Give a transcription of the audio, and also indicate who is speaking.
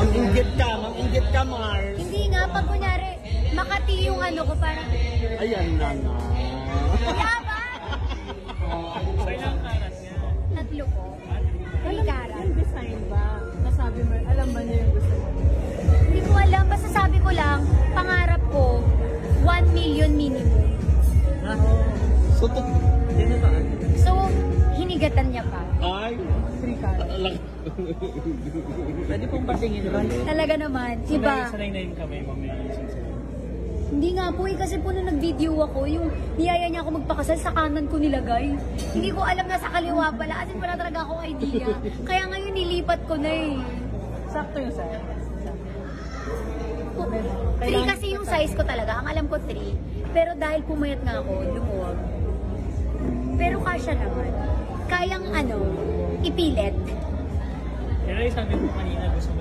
Speaker 1: Mang-inggit ka, Mar.
Speaker 2: Hindi nga, pag kunyari, Makati yung ano ko, parang...
Speaker 1: Ayan na nga.
Speaker 2: Yaba!
Speaker 3: So, ilang karat nga?
Speaker 2: 3 po. 3 karat.
Speaker 4: Yung design ba? Nasabi mo, alam ba niya yung gusto mo?
Speaker 2: Hindi ko alam, basta sabi ko lang, pangarap ko, 1 million minimum.
Speaker 1: So,
Speaker 2: So, hinigatan niya pa.
Speaker 1: ay.
Speaker 4: 3 karat.
Speaker 3: Pwede pong patingin ba?
Speaker 2: Talaga naman, iba.
Speaker 3: Sanay na yung kamay mo, may isang sa'yo.
Speaker 2: Hindi nga po eh, kasi po nung nag-video ako, yung niyaya niya ako magpakasal sa kanan ko nilagay. Hindi ko alam na sa kaliwa pala, kasi wala talaga akong idea. Kaya ngayon nilipat ko na eh.
Speaker 4: Sakto yung size.
Speaker 2: 3 kasi yung size ko talaga, ang alam ko 3. Pero dahil pumayat nga ako, lumuwag. Pero kasya naman. Kayang ipilit.
Speaker 3: Pero sabi mo kanina, gusto mo